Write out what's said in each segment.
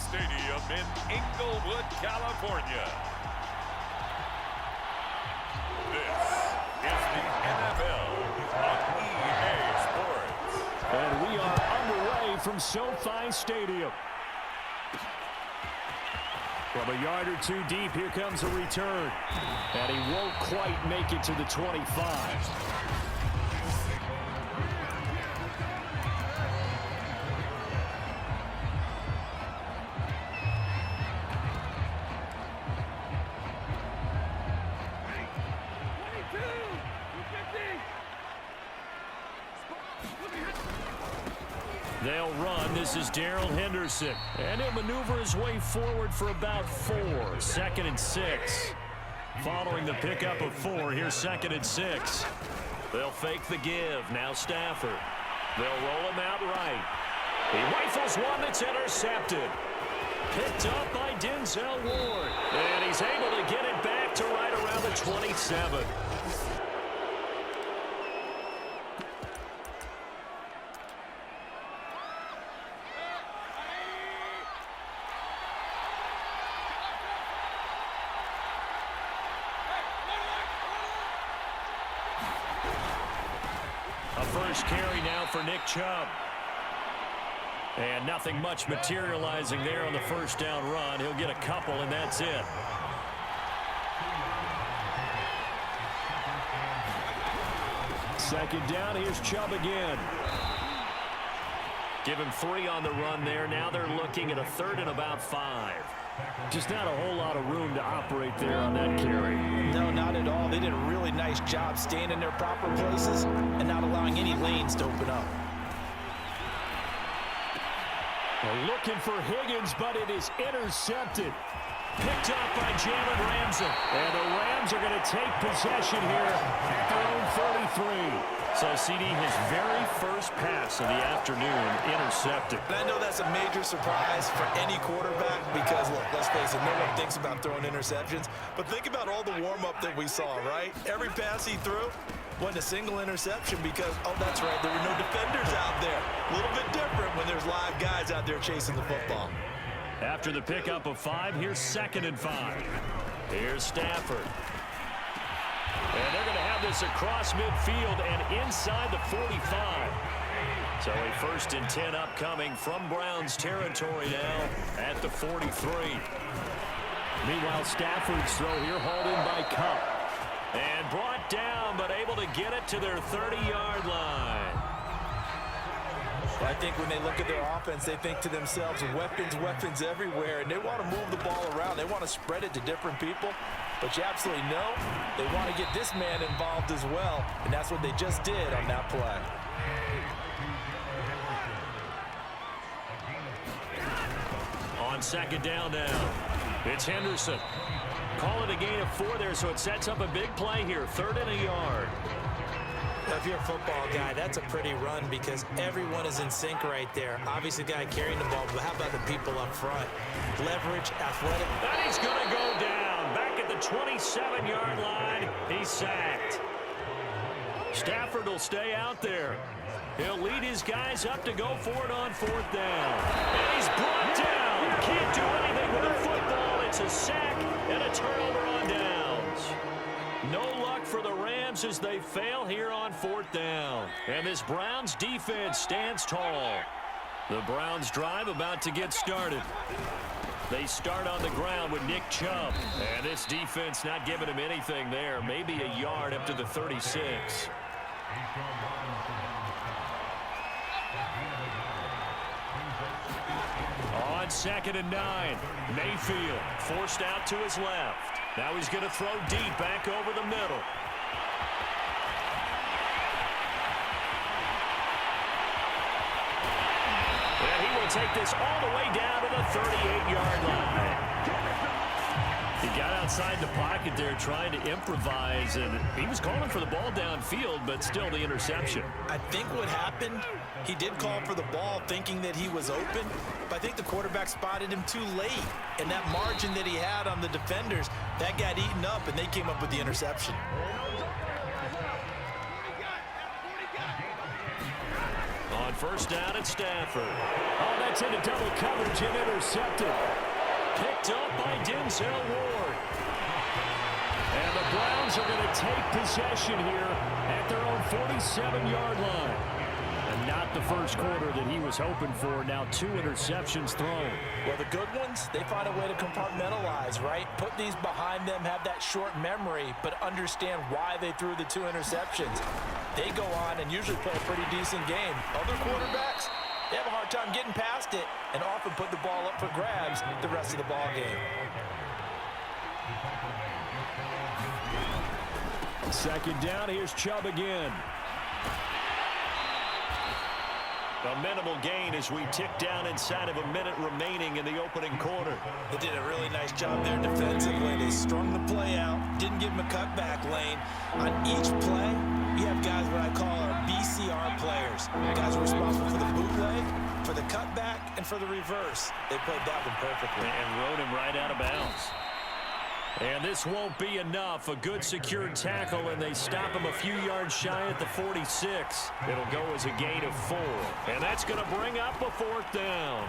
Stadium in Inglewood, California. This is the NFL on EA Sports. And we are underway from SoFi Stadium. From a yard or two deep, here comes a return. And he won't quite make it to the 25. They'll run. This is Darrell Henderson. And he'll maneuver his way forward for about 4. 2nd and 6. Following the pickup of 4, here's 2nd and 6. They'll fake the give. Now Stafford. They'll roll him out right. He rifles one that's intercepted. Picked up by Denzel Ward. And he's able to get it back to right around the 27. First carry now for Nick Chubb. And nothing much materializing there on the first down run. He'll get a couple, and that's it. Second down, here's Chubb again. Give him 3 on the run there. Now they're looking at a 3rd and about 5. Just not a whole lot of room to operate there on that carry. No, not at all. They did a really nice job staying in their proper places and not allowing any lanes to open up. They're looking for Higgins, but it is intercepted. Picked up by Jalen Ramsey. And the Rams are going to take possession here at their own 33. So, CD, his very first pass of the afternoon intercepted. And I know that's a major surprise for any quarterback because, look, let's face it, no one thinks about throwing interceptions. But think about all the warm-up that we saw, right? Every pass he threw wasn't a single interception because, oh, that's right, there were no defenders out there. A little bit different when there's live guys out there chasing the football. After the pickup of 5, here's 2nd and 5. Here's Stafford. And they're going to have this across midfield and inside the 45. So a 1st and 10 upcoming from Browns territory now at the 43. Meanwhile, Stafford's throw here hauled in by Cup. And brought down, but able to get it to their 30-yard line. I think when they look at their offense, they think to themselves, weapons, weapons everywhere, and they want to move the ball around. They want to spread it to different people, but you absolutely know they want to get this man involved as well, and that's what they just did on that play. On 2nd down now, it's Henderson. Call it a gain of 4 there, so it sets up a big play here, 3rd and a yard. If you're a football guy, that's a pretty run because everyone is in sync right there. Obviously, the guy carrying the ball, but how about the people up front? Leverage, athletic. And he's going to go down. Back at the 27-yard line, he's sacked. Stafford will stay out there. He'll lead his guys up to go for it on 4th down. And he's brought down. Can't do anything with the football. It's a sack and a turnover on downs. No luck for the Rams as they fail here on 4th down. And this Browns defense stands tall. The Browns drive about to get started. They start on the ground with Nick Chubb. And this defense not giving him anything there. Maybe a yard up to the 36. On 2nd and 9, Mayfield forced out to his left. Now he's going to throw deep back over the middle. And he will take this all the way down to the 38-yard line. He got outside the pocket there trying to improvise, and he was calling for the ball downfield, but still the interception. I think what happened, he did call for the ball thinking that he was open, but I think the quarterback spotted him too late. And that margin that he had on the defenders, that got eaten up, and they came up with the interception. On first down at Stafford. Oh, that's into double coverage and intercepted. Picked up by Denzel Ward. And the Browns are going to take possession here at their own 47-yard line. And not the first quarter that he was hoping for. Now 2 interceptions thrown. Well, the good ones, they find a way to compartmentalize, right? Put these behind them, have that short memory, but understand why they threw the 2 interceptions. They go on and usually play a pretty decent game. Other quarterbacks, they have a hard time getting past it and often put the ball up for grabs the rest of the ball game. Second down, here's Chubb again. A minimal gain as we tick down inside of a minute remaining in the opening quarter. They did a really nice job there defensively. They strung the play out, didn't give him a cutback lane. On each play, we have guys what I call our BCR players. Guys are responsible for the bootleg, for the cutback, and for the reverse. They played that one perfectly. And rode him right out of bounds. And this won't be enough. A good secured tackle, and they stop him a few yards shy at the 46. It'll go as a gain of 4. And that's going to bring up a 4th down.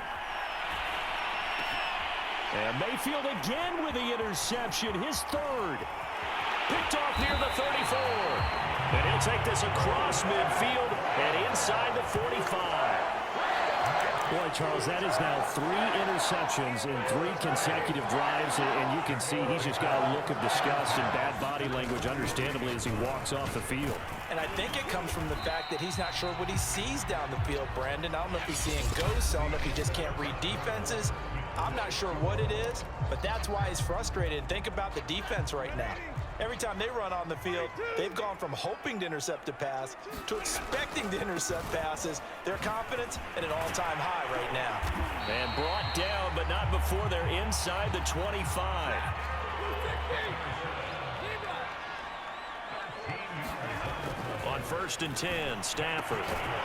And Mayfield again with the interception, his 3rd. Picked off near the 34. And he'll take this across midfield and inside the 45. Boy, Charles, that is now 3 interceptions in 3 consecutive drives, and you can see he's just got a look of disgust and bad body language, understandably, as he walks off the field. And I think it comes from the fact that he's not sure what he sees down the field, Brandon. I don't know if he's seeing ghosts. I don't know if he just can't read defenses. I'm not sure what it is, but that's why he's frustrated. Think about the defense right now. Every time they run on the field, they've gone from hoping to intercept a pass to expecting to intercept passes. Their confidence at an all-time high right now. And brought down, but not before they're inside the 25. On 1st and 10, Stafford.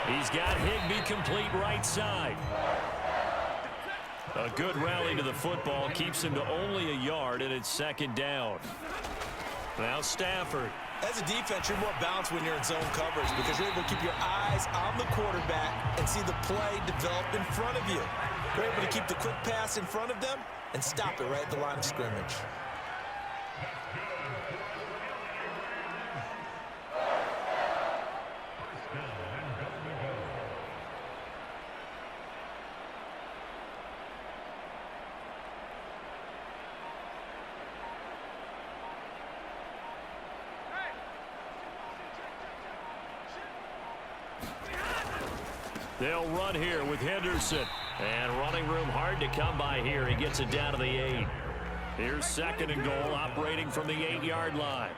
He's got Higbee complete right side. A good rally to the football keeps him to only a yard, and it's 2nd down. Now Stafford. As a defense, you're more balanced when you're in zone coverage because you're able to keep your eyes on the quarterback and see the play develop in front of you. You're able to keep the quick pass in front of them and stop it right at the line of scrimmage. They'll run here with Henderson. And running room hard to come by here. He gets it down to the 8. Here's 2nd and goal, operating from the 8-yard line.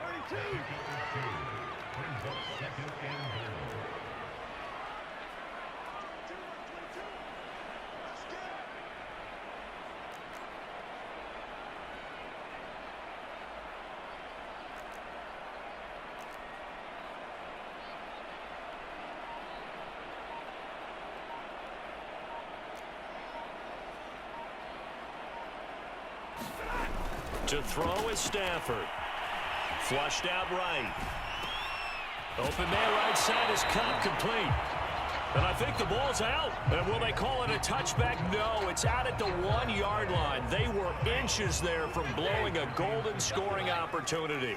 To throw is Stafford. Flushed out right. Open man right side is caught complete. And I think the ball's out. And will they call it a touchback? No, it's out at the 1-yard line. They were inches there from blowing a golden scoring opportunity.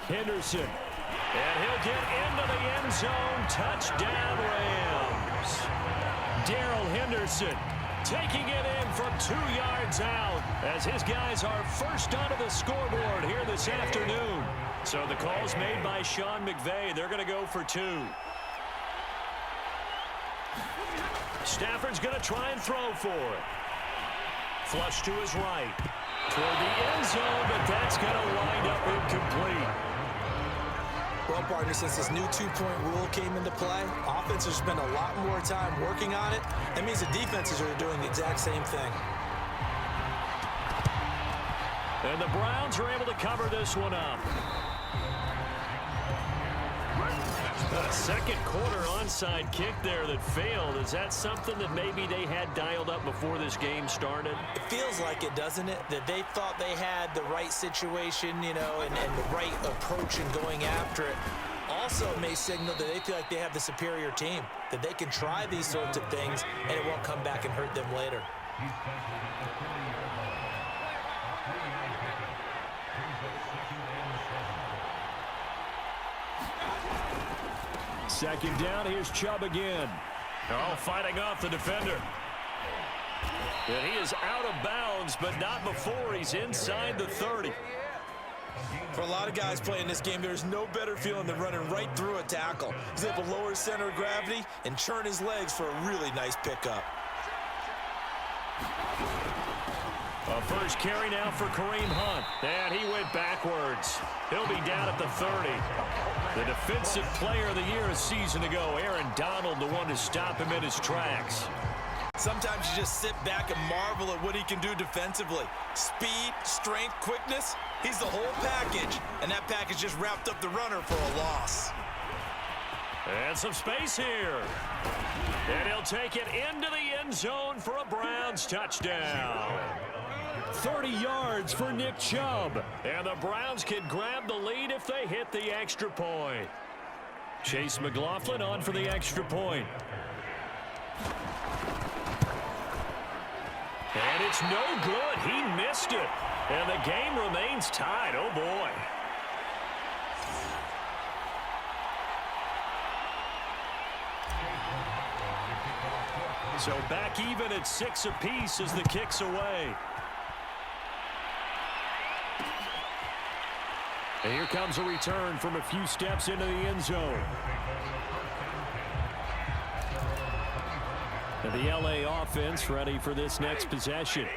Henderson. And he'll get into the end zone. Touchdown, Rams. Darrell Henderson taking it in from 2 yards out as his guys are first onto the scoreboard here this afternoon. So the call's made by Sean McVay. They're going to go for 2. Stafford's going to try and throw for it. Flush to his right. Toward the end zone, but that's going to wind up incomplete. Well, partner, since this new two-point rule came into play, offenses spend a lot more time working on it. That means the defenses are doing the exact same thing. And the Browns are able to cover this one up. A second quarter onside kick there that failed. Is that something that maybe they had dialed up before this game started? It feels like it, doesn't it? That they thought they had the right situation, you know, and the right approach in going after it. Also may signal that they feel like they have the superior team, that they can try these sorts of things and it won't come back and hurt them later. Second down, here's Chubb again. Oh, fighting off the defender. And he is out of bounds, but not before he's inside the 30. For a lot of guys playing this game, there's no better feeling than running right through a tackle. He's able to lower his center of gravity and churn his legs for a really nice pickup. A first carry now for Kareem Hunt. And he went backwards. He'll be down at the 30. The defensive player of the year a season ago, Aaron Donald, the one to stop him in his tracks. Sometimes you just sit back and marvel at what he can do defensively. Speed, strength, quickness, he's the whole package. And that package just wrapped up the runner for a loss. And some space here. And he'll take it into the end zone for a Browns touchdown. 30 yards for Nick Chubb. And the Browns can grab the lead if they hit the extra point. Chase McLaughlin on for the extra point. And it's no good. He missed it. And the game remains tied. Oh, boy. So back even at 6 apiece as the kick's away. And here comes a return from a few steps into the end zone. And the LA offense ready for this next possession.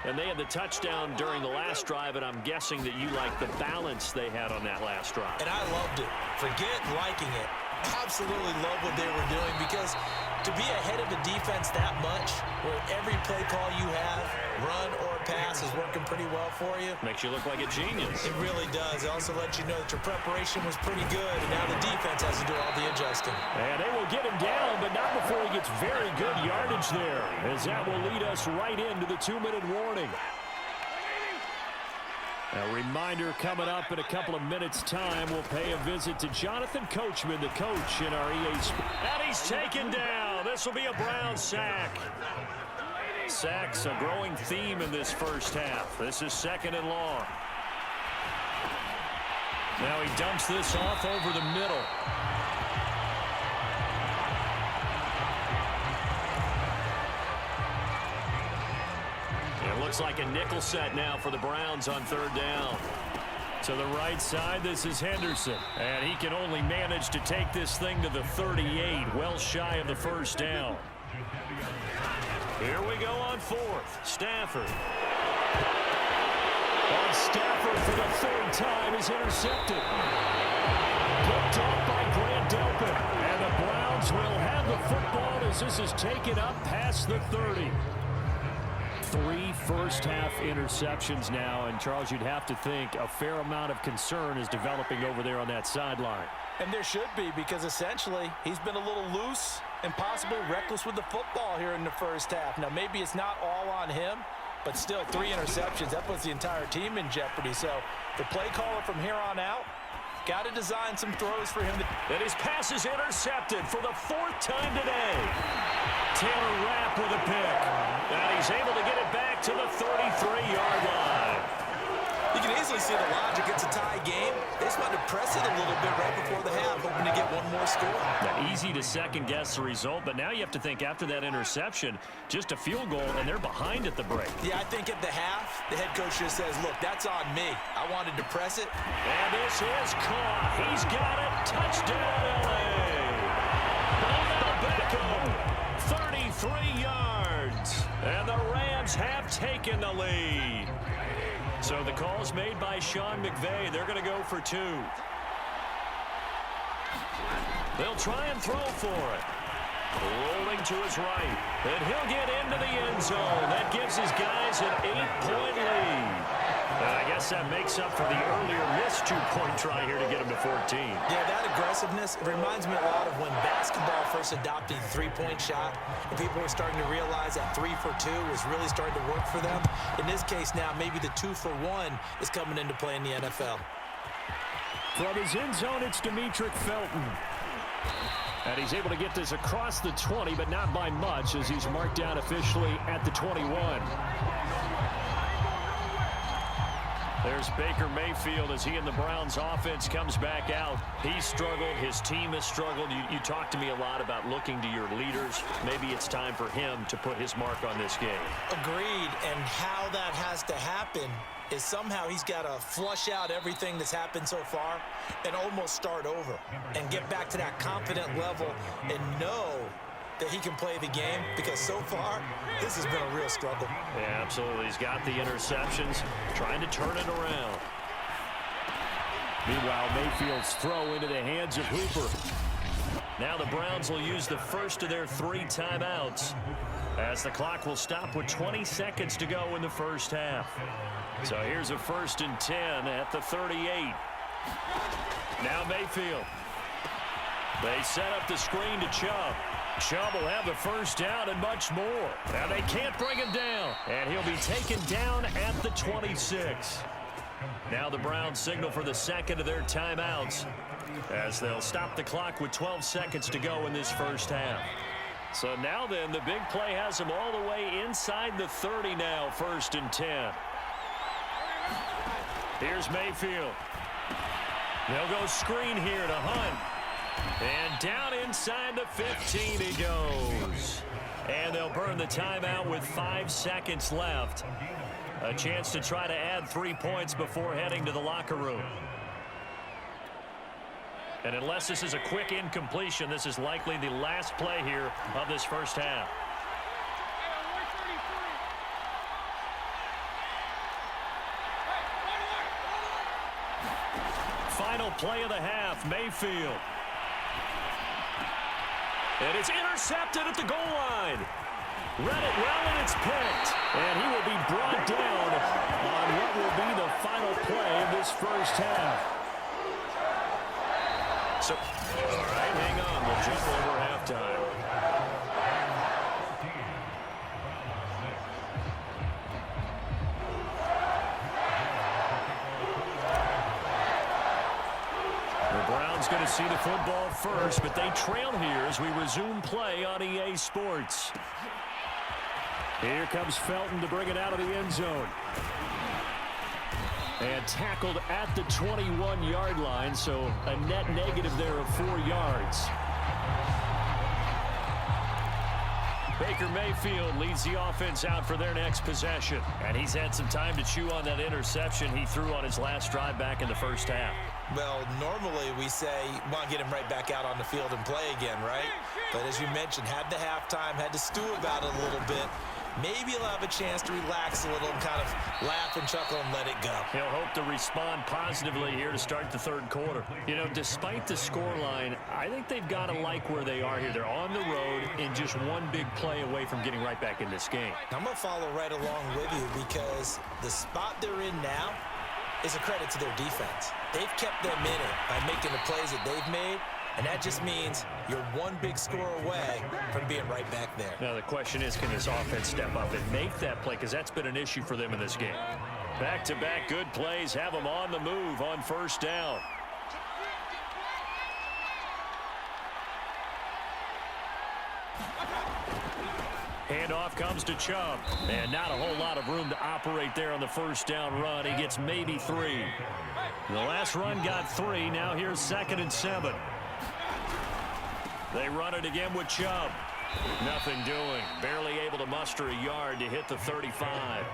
And they had the touchdown during the last drive, and I'm guessing that you like the balance they had on that last drive. And I loved it. Forget liking it. Absolutely love what they were doing, because to be ahead of the defense that much, where every play call you have, run or pass, is working pretty well for you. Makes you look like a genius. It really does. It also lets you know that your preparation was pretty good, and now the defense has to do all the adjusting. And they will get him down, but not before he gets very good yardage there, as that will lead us right into the 2-minute warning. A reminder coming up in a couple of minutes' time. We'll pay a visit to Jonathan Coachman, the coach in our EA Sports. And he's taken down. This will be a Brown sack. Sacks a growing theme in this first half. This is 2nd and long. Now he dumps this off over the middle. It looks like a nickel set now for the Browns on 3rd down. To the right side, this is Henderson. And he can only manage to take this thing to the 38, well shy of the 1st down. Here we go on 4th. Stafford. On Stafford for the 3rd time is intercepted. Picked off by Grant Delpit. And the Browns will have the football as this is taken up past the 30. 3 first-half interceptions now, and Charles, you'd have to think a fair amount of concern is developing over there on that sideline. And there should be, because essentially he's been a little loose and possibly reckless with the football here in the first half. Now, maybe it's not all on him, but still 3 interceptions. That puts the entire team in jeopardy. So the play caller from here on out got to design some throws for him. And his pass is intercepted for the 4th time today. Taylor Rapp with a pick. And he's able to get it back to the 33-yard line. You can easily see the logic. It's a tie game. They just wanted to press it a little bit right before the half, hoping to get one more score. Now, easy to second-guess the result, but now you have to think after that interception, just a field goal, and they're behind at the break. Yeah, I think at the half, the head coach just says, look, that's on me. I wanted to press it. And this is caught. He's got it. Touchdown, L.A. Beckham, 33 yards. And the Rams have taken the lead. So the call's made by Sean McVay. They're going to go for 2. They'll try and throw for it. Rolling to his right. And he'll get into the end zone. That gives his guys an 8-point lead. And I guess that makes up for the earlier missed 2-point try here to get him to 14. Yeah, that aggressiveness, it reminds me a lot of when basketball first adopted the three-point shot, and people were starting to realize that 3 for 2 was really starting to work for them. In this case now, maybe the 2 for 1 is coming into play in the NFL. From his end zone, it's Demetric Felton. And he's able to get this across the 20, but not by much, as he's marked down officially at the 21. There's Baker Mayfield as he and the Browns offense comes back out. He's struggled. His team has struggled. You talked to me a lot about looking to your leaders. Maybe it's time for him to put his mark on this game. Agreed. And how that has to happen is somehow he's got to flush out everything that's happened so far and almost start over and get back to that confident level and know that he can play the game, because so far this has been a real struggle. Yeah, absolutely. He's got the interceptions, trying to turn it around. Meanwhile, Mayfield's throw into the hands of Hooper. Now the Browns will use the first of their 3 timeouts, as the clock will stop with 20 seconds to go in the first half. So here's a 1st and 10 at the 38. Now Mayfield. They set up the screen to Chubb. Chubb will have the first down and much more. Now they can't bring him down, and he'll be taken down at the 26. Now the Browns signal for the second of their timeouts, as they'll stop the clock with 12 seconds to go in this first half. So now then, the big play has them all the way inside the 30 now, 1st and 10. Here's Mayfield. They'll go screen here to Hunt. And down inside the 15 he goes. And they'll burn the timeout with 5 seconds left. A chance to try to add 3 points before heading to the locker room. And unless this is a quick incompletion, this is likely the last play here of this first half. Final play of the half, Mayfield. And it's intercepted at the goal line. Read it well, and it's picked. And he will be brought down on what will be the final play of this first half. So, all right, hang on. We'll jump over halftime. Going to see the football first, but they trail here as we resume play on EA Sports. Here comes Felton to bring it out of the end zone. And tackled at the 21-yard line, so a net negative there of 4 yards. Baker Mayfield leads the offense out for their next possession. And he's had some time to chew on that interception he threw on his last drive back in the first half. Well, normally we say, want to get him right back out on the field and play again, right? But as you mentioned, had the halftime, had to stew about it a little bit. Maybe he'll have a chance to relax a little and kind of laugh and chuckle and let it go. He'll hope to respond positively here to start the third quarter. You know, despite the scoreline, I think they've got to like where they are here. They're on the road and just one big play away from getting right back in this game. I'm going to follow right along with you, because the spot they're in now is a credit to their defense. They've kept them in it by making the plays that they've made, and that just means you're one big score away from being right back there. Now the question is, can this offense step up and make that play, because that's been an issue for them in this game. Back-to-back good plays have them on the move on first down. Handoff comes to Chubb. And not a whole lot of room to operate there on the first down run. He gets maybe 3. The last run got 3. Now here's 2nd and 7. They run it again with Chubb. Nothing doing. Barely able to muster a yard to hit the 35.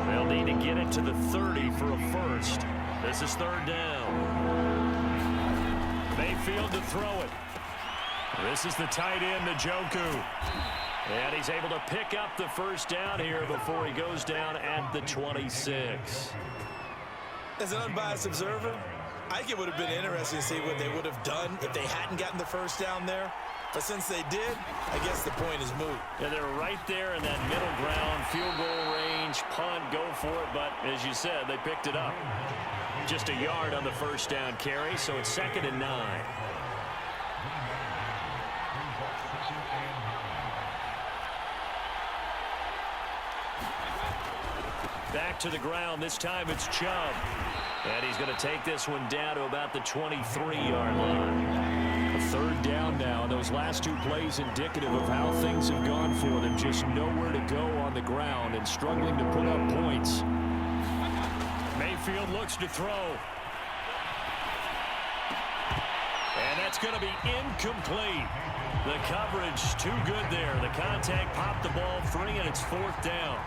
They'll need to get it to the 30 for a first. This is 3rd down. Mayfield to throw it. This is the tight end, Njoku. And he's able to pick up the first down here before he goes down at the 26. As an unbiased observer, I think it would have been interesting to see what they would have done if they hadn't gotten the first down there. But since they did, I guess the point is moot. Yeah, they're right there in that middle ground, field goal range, punt, go for it. But as you said, they picked it up. Just a yard on the first down carry, so it's 2nd and 9. Back to the ground. This time it's Chubb. And he's going to take this one down to about the 23-yard line. A 3rd down now. Those last 2 plays indicative of how things have gone for them. Just nowhere to go on the ground and struggling to put up points. Mayfield looks to throw. And that's going to be incomplete. The coverage too good there. The contact popped the ball free, and it's 4th down.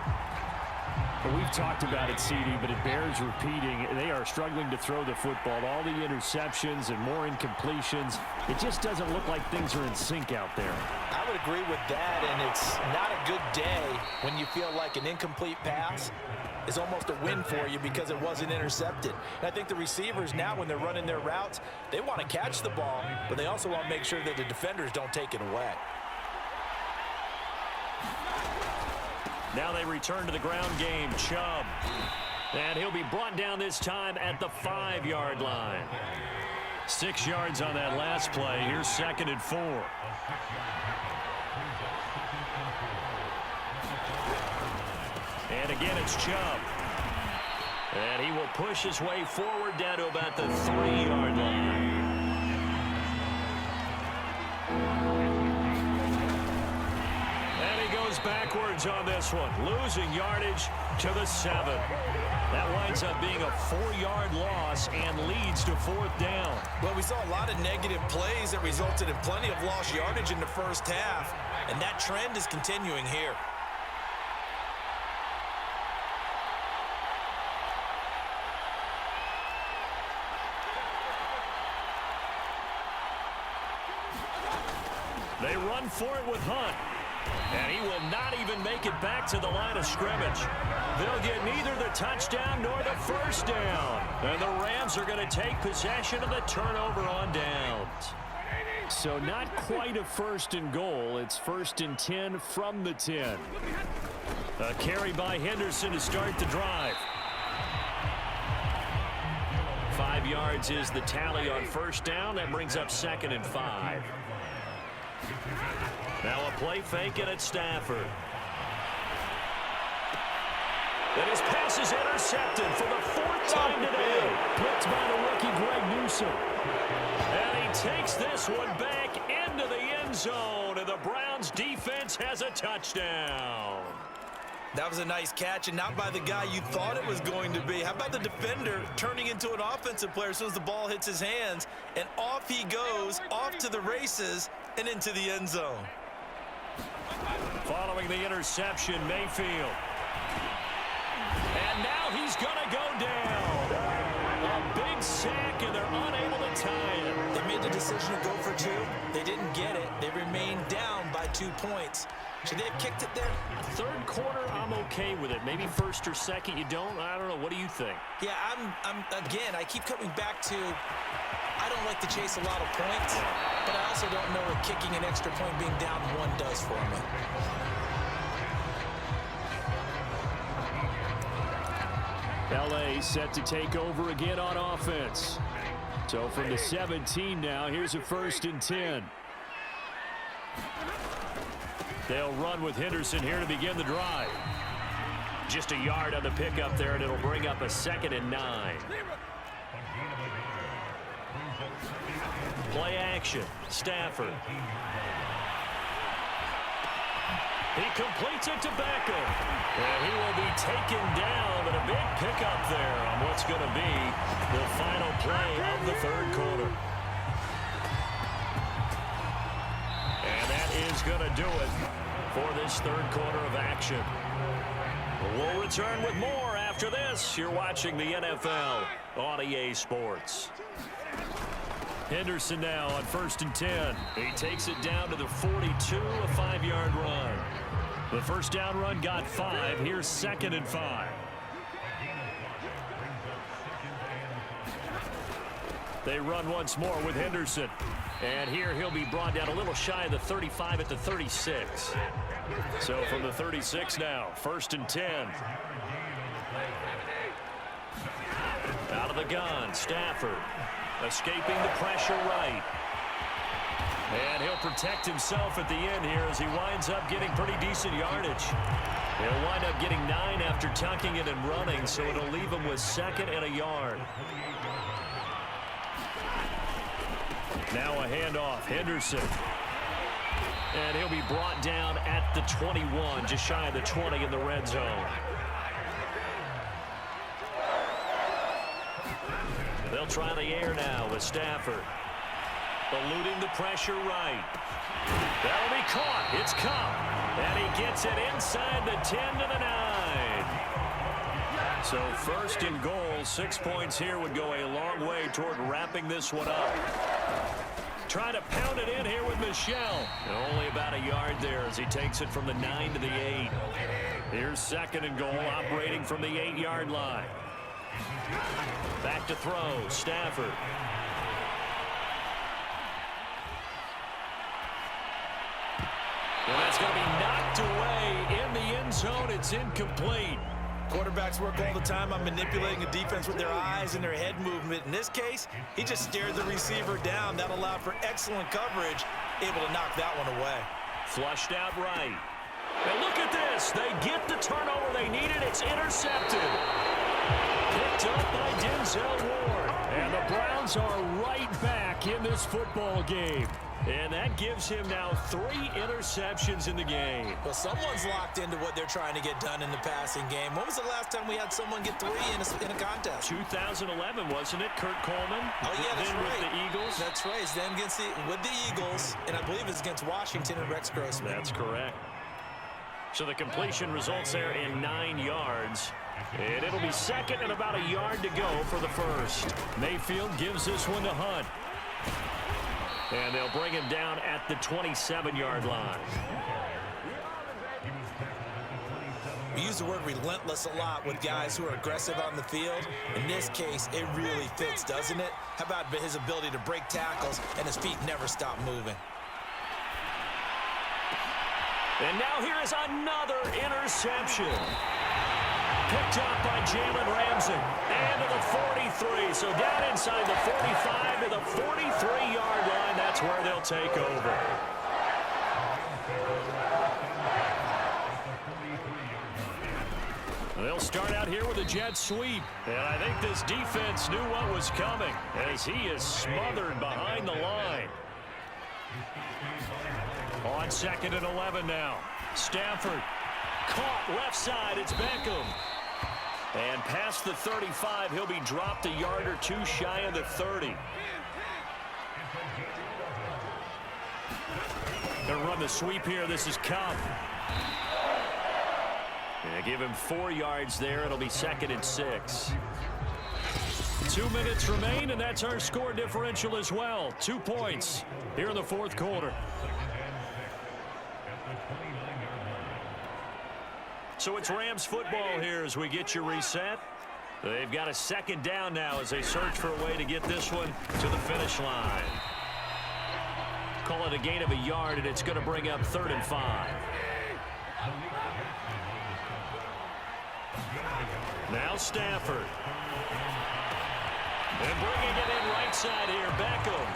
Well, we've talked about it, CD, but it bears repeating. They are struggling to throw the football. All the interceptions and more incompletions. It just doesn't look like things are in sync out there. I would agree with that, and it's not a good day when you feel like an incomplete pass is almost a win for you because it wasn't intercepted. And I think the receivers now, when they're running their routes, they want to catch the ball, but they also want to make sure that the defenders don't take it away. Now they return to the ground game. Chubb. And he'll be brought down this time at the 5-yard line. 6 yards on that last play. Here's 2nd and 4. And again, it's Chubb. And he will push his way forward down to about the 3-yard line. Backwards on this one, losing yardage to the 7. That winds up being a 4-yard loss and leads to 4th down. Well, we saw a lot of negative plays that resulted in plenty of lost yardage in the first half, and that trend is continuing here. They run for it with Hunt. And he will not even make it back to the line of scrimmage. They'll get neither the touchdown nor the first down. And the Rams are going to take possession of the turnover on downs. So not quite a 1st and goal. It's 1st and 10 from the 10. A carry by Henderson to start the drive. 5 yards is the tally on first down. That brings up 2nd and 5. Now a play fake, and it's Stafford. And his pass is intercepted for the 4th time today. Blitzed by the rookie Greg Newsome. And he takes this one back into the end zone, and the Browns defense has a touchdown. That was a nice catch, and not by the guy you thought it was going to be. How about the defender turning into an offensive player as soon as the ball hits his hands, and off he goes, off to the races, and into the end zone. Following the interception, Mayfield. And now he's going to go down. A big sack, and they're unable to tie it. They made the decision to go for 2. They didn't get it. They remained down by 2 points. Should they have kicked it there? 3rd quarter, I'm okay with it. Maybe 1st or 2nd, you don't? I don't know. What do you think? Yeah, again, I keep coming back to I don't like to chase a lot of points, but I also don't know what kicking an extra point being down 1 does for me. LA set to take over again on offense. So from the 17 now, here's a 1st and 10. They'll run with Henderson here to begin the drive. Just a yard on the pickup there, and it'll bring up a 2nd and 9. Play action. Stafford. He completes it to Beckham. And he will be taken down, but a big pickup there on what's going to be the final play of the 3rd quarter. And that is going to do it for this 3rd quarter of action. We'll return with more after this. You're watching the NFL on EA Sports. Henderson now on 1st and 10. He takes it down to the 42, a 5-yard run. The first down run got 5. Here's 2nd and 5. They run once more with Henderson. And here he'll be brought down a little shy of the 35 at the 36. So from the 36 now, 1st and 10. Out of the gun, Stafford. Escaping the pressure right. And he'll protect himself at the end here as he winds up getting pretty decent yardage. He'll wind up getting 9 after tucking it and running, so it'll leave him with 2nd and a yard. Now a handoff, Henderson. And he'll be brought down at the 21, just shy of the 20 in the red zone. They'll try the air now with Stafford. Eluding the pressure right. That'll be caught. It's Cup. And he gets it inside the 10 to the 9. So 1st and goal, 6 points here would go a long way toward wrapping this one up. Trying to pound it in here with Michel. Only about a yard there as he takes it from the 9 to the 8. Here's 2nd and goal, operating from the 8-yard line. Back to throw, Stafford. And that's going to be knocked away in the end zone. It's incomplete. Quarterbacks work all the time on manipulating a defense with their eyes and their head movement. In this case, he just stared the receiver down. That allowed for excellent coverage, able to knock that one away. Flushed out right. And look at this. They get the turnover they needed. It's intercepted. Picked up by Denzel Ward. And the Browns are right back in this football game. And that gives him now 3 interceptions in the game. Well, someone's locked into what they're trying to get done in the passing game. When was the last time we had someone get 3 in a contest? 2011, wasn't it? Kurt Coleman? Oh, yeah, that's then right. With the Eagles? That's right. It's then with the Eagles, and I believe it's against Washington and Rex Grossman. That's correct. So the completion results there in 9 yards. And it'll be 2nd and about a yard to go for the 1st. Mayfield gives this one to Hunt. And they'll bring him down at the 27-yard line. We use the word relentless a lot with guys who are aggressive on the field. In this case, it really fits, doesn't it? How about his ability to break tackles and his feet never stop moving? And now here is another interception. Picked up by Jalen Ramsey. And to the 43. So down inside the 45 to the 43-yard line. That's where they'll take over. They'll start out here with a jet sweep. And I think this defense knew what was coming as he is smothered behind the line. On 2nd and 11 now. Stafford caught left side. It's Beckham. And past the 35, he'll be dropped a yard or 2 shy of the 30. They'll run the sweep here. This is Cup. And give him 4 yards there. It'll be 2nd and 6. 2 minutes remain, and that's our score differential as well. 2 points here in the 4th quarter. So it's Rams football here as we get you reset. They've got a 2nd down now as they search for a way to get this one to the finish line. Call it a gain of a yard, and it's going to bring up 3rd and 5. Now Stafford. And bringing it in right side here, Beckham.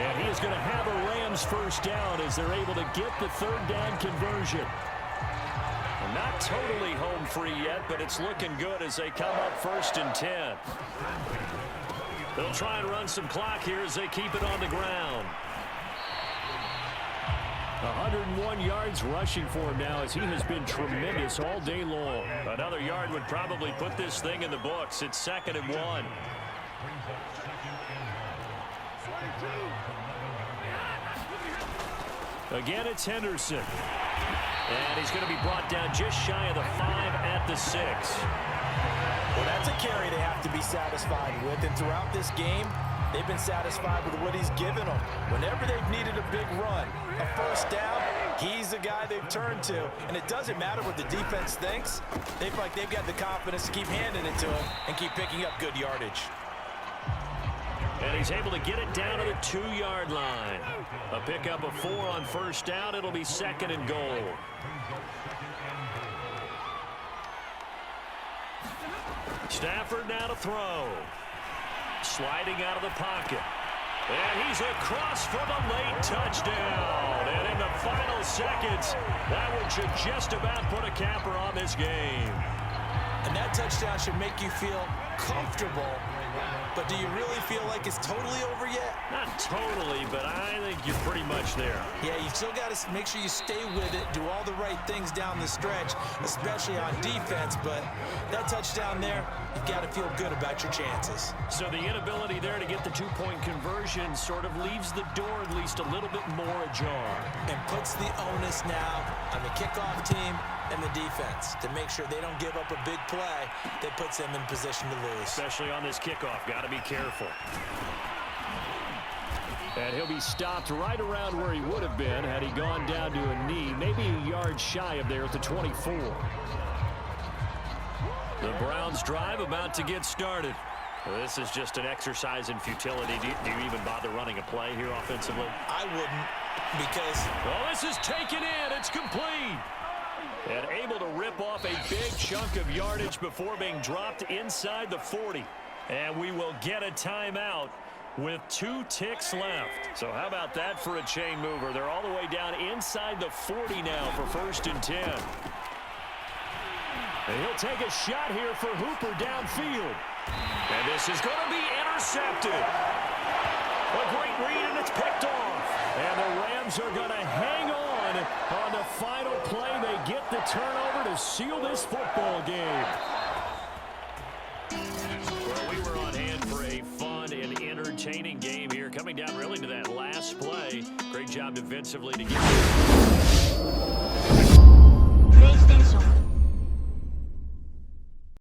And he is going to have a Rams 1st down as they're able to get the 3rd down conversion. Not totally home free yet, but it's looking good as they come up 1st and 10. They'll try and run some clock here as they keep it on the ground. 101 yards rushing for him now as he has been tremendous all day long. Another yard would probably put this thing in the books. It's 2nd and 1. Again, it's Henderson. And he's going to be brought down just shy of the 5 at the 6. Well, that's a carry they have to be satisfied with. And throughout this game, they've been satisfied with what he's given them. Whenever they've needed a big run, a 1st down, he's the guy they've turned to. And it doesn't matter what the defense thinks. They feel like they've got the confidence to keep handing it to him and keep picking up good yardage. And he's able to get it down to the 2-yard line. A pickup of 4 on first down. It'll be 2nd and goal. Stafford now to throw. Sliding out of the pocket. And he's across for the late touchdown. And in the final seconds, that should just about put a capper on this game. And that touchdown should make you feel comfortable. But do you really feel like it's totally over yet? Not totally, but I think you're pretty much there. Yeah, you've still got to make sure you stay with it, do all the right things down the stretch, especially on defense. But that touchdown there, you've got to feel good about your chances. So the inability there to get the 2-point conversion sort of leaves the door at least a little bit more ajar. And puts the onus now on the kickoff team and the defense to make sure they don't give up a big play that puts them in position to lose. Especially on this kickoff. Got to be careful. And he'll be stopped right around where he would have been had he gone down to a knee, maybe a yard shy of there at the 24. The Browns drive about to get started. Well, this is just an exercise in futility. Do you even bother running a play here offensively? I wouldn't, because... Well, this is taken in. It's complete. And able to rip off a big chunk of yardage before being dropped inside the 40. And we will get a timeout with 2 ticks left. So how about that for a chain mover? They're all the way down inside the 40 now for 1st and 10. And he'll take a shot here for Hooper downfield. And this is going to be intercepted. A great read, and it's picked off. And the Rams are going to hang on the final play. They get the turnover to seal this football game. Well, we were on hand for a fun and entertaining game here. Coming down really to that last play. Great job defensively to get